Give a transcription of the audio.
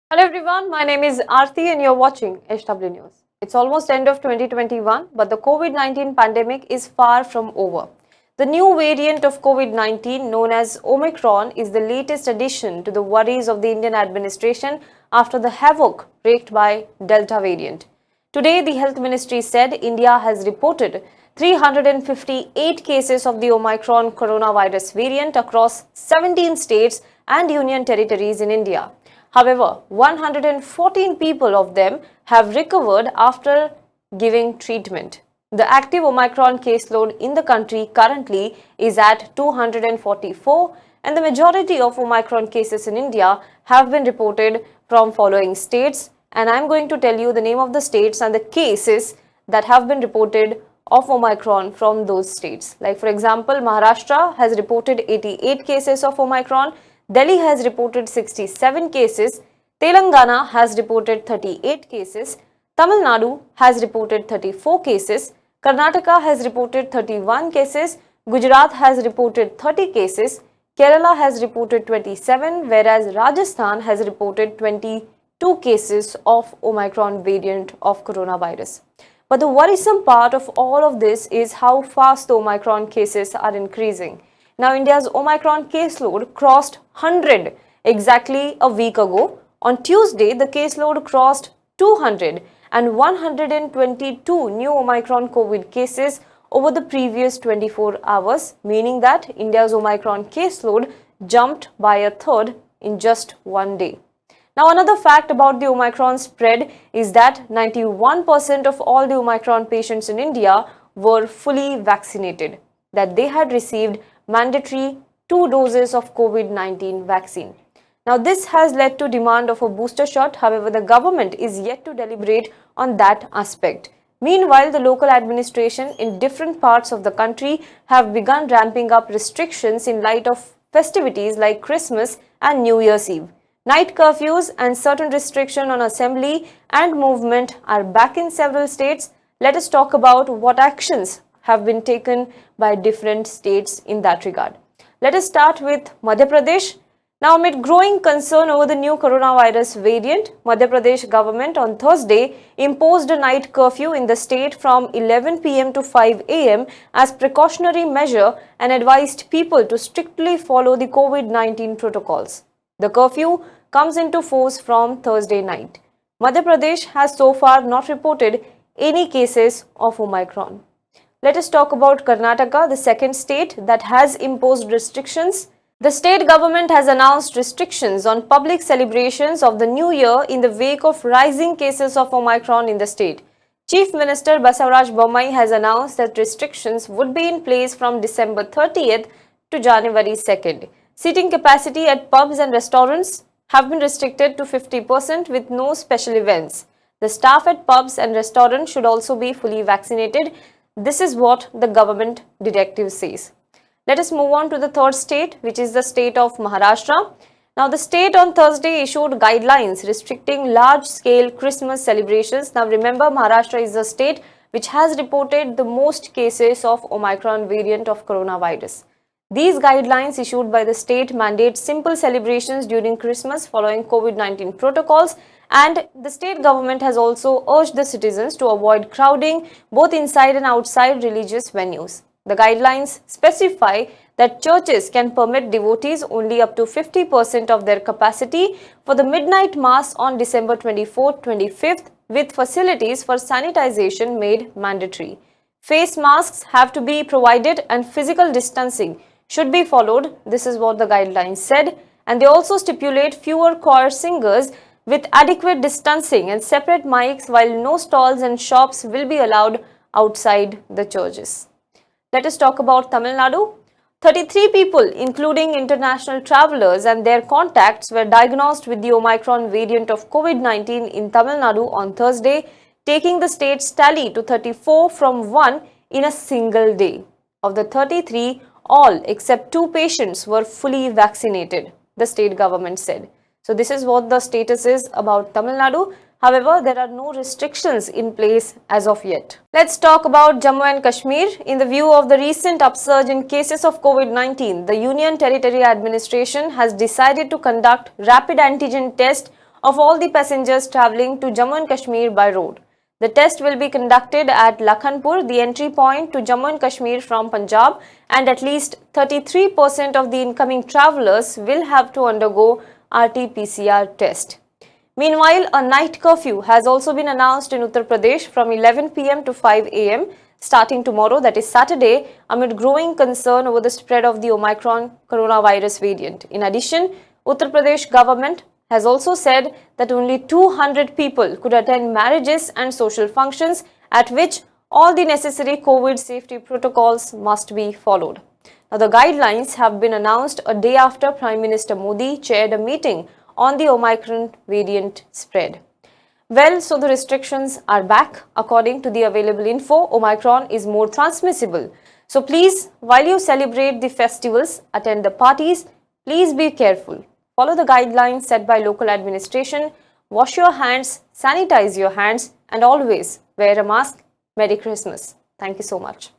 Hello everyone, my name is Aarti and you're watching HW News. It's almost end of 2021, but the COVID-19 pandemic is far from over. The new variant of COVID-19 known as Omicron is the latest addition to the worries of the Indian administration after the havoc wreaked by Delta variant. Today, the Health Ministry said India has reported 358 cases of the Omicron coronavirus variant across 17 states and union territories in India. However, 114 people of them have recovered after giving treatment. The active Omicron caseload in the country currently is at 244, and the majority of Omicron cases in India have been reported from following states, and I am going to tell you the name of the states and the cases that have been reported of Omicron from those states. Like for example, Maharashtra has reported 88 cases of Omicron, Delhi has reported 67 cases, Telangana has reported 38 cases, Tamil Nadu has reported 34 cases, Karnataka has reported 31 cases, Gujarat has reported 30 cases, Kerala has reported 27, whereas Rajasthan has reported 22 cases of Omicron variant of coronavirus. But the worrisome part of all of this is how fast the Omicron cases are increasing. Now, India's Omicron caseload crossed 100 exactly a week ago. On Tuesday, the caseload crossed 200 and 122 new Omicron COVID cases over the previous 24 hours, meaning that India's Omicron caseload jumped by a third in just one day. Now, another fact about the Omicron spread is that 91% of all the Omicron patients in India were fully vaccinated, that they had received mandatory 2 doses of COVID-19 vaccine. Now, this has led to demand of a booster shot. However, the government is yet to deliberate on that aspect. Meanwhile, the local administration in different parts of the country have begun ramping up restrictions in light of festivities like Christmas and New Year's Eve. Night curfews and certain restriction on assembly and movement are back in several states. Let us talk about what actions have been taken by different states in that regard. Let us start with Madhya Pradesh. Now, amid growing concern over the new coronavirus variant, Madhya Pradesh government on Thursday imposed a night curfew in the state from 11 p.m. to 5 a.m. as precautionary measure and advised people to strictly follow the COVID-19 protocols. The curfew comes into force from Thursday night. Madhya Pradesh has so far not reported any cases of Omicron. Let us talk about Karnataka, the second state that has imposed restrictions. The state government has announced restrictions on public celebrations of the new year in the wake of rising cases of Omicron in the state. Chief Minister Basavaraj Bommai has announced that restrictions would be in place from December 30th to January 2nd. Seating capacity at pubs and restaurants have been restricted to 50% with no special events. The staff at pubs and restaurants should also be fully vaccinated. This is what the government directive says. Let us move on to the third state, which is the state of Maharashtra. Now, the state on Thursday issued guidelines restricting large-scale Christmas celebrations. Now, remember, Maharashtra is the state which has reported the most cases of Omicron variant of coronavirus. These guidelines issued by the state mandate simple celebrations during Christmas following COVID-19 protocols, and the state government has also urged the citizens to avoid crowding both inside and outside religious venues. The guidelines specify that churches can permit devotees only up to 50% of their capacity for the midnight mass on December 24th, 25th, with facilities for sanitization made mandatory. Face masks have to be provided and physical distancing should be followed. This is what the guidelines said. And they also stipulate fewer choir singers with adequate distancing and separate mics, while no stalls and shops will be allowed outside the churches. Let us talk about Tamil Nadu. 33 people, including international travelers and their contacts, were diagnosed with the Omicron variant of COVID-19 in Tamil Nadu on Thursday, taking the state's tally to 34 from 1 in a single day. Of the 33, all except 2 patients were fully vaccinated, the state government said. So this is what the status is about Tamil Nadu. However, there are no restrictions in place as of yet. Let's talk about Jammu and Kashmir. In the view of the recent upsurge in cases of COVID-19, the Union Territory Administration has decided to conduct rapid antigen test of all the passengers travelling to Jammu and Kashmir by road. The test will be conducted at Lakhanpur, the entry point to Jammu and Kashmir from Punjab, and at least 33% of the incoming travellers will have to undergo RT-PCR test. Meanwhile, a night curfew has also been announced in Uttar Pradesh from 11 p.m. to 5 a.m. starting tomorrow, that is Saturday, amid growing concern over the spread of the Omicron coronavirus variant. In addition, Uttar Pradesh government has also said that only 200 people could attend marriages and social functions at which all the necessary COVID safety protocols must be followed. Now, the guidelines have been announced a day after Prime Minister Modi chaired a meeting on the Omicron variant spread. Well, so the restrictions are back. According to the available info, Omicron is more transmissible. So please, while you celebrate the festivals, attend the parties, please be careful. Follow the guidelines set by local administration, wash your hands, sanitize your hands, and always wear a mask. Merry Christmas. Thank you so much.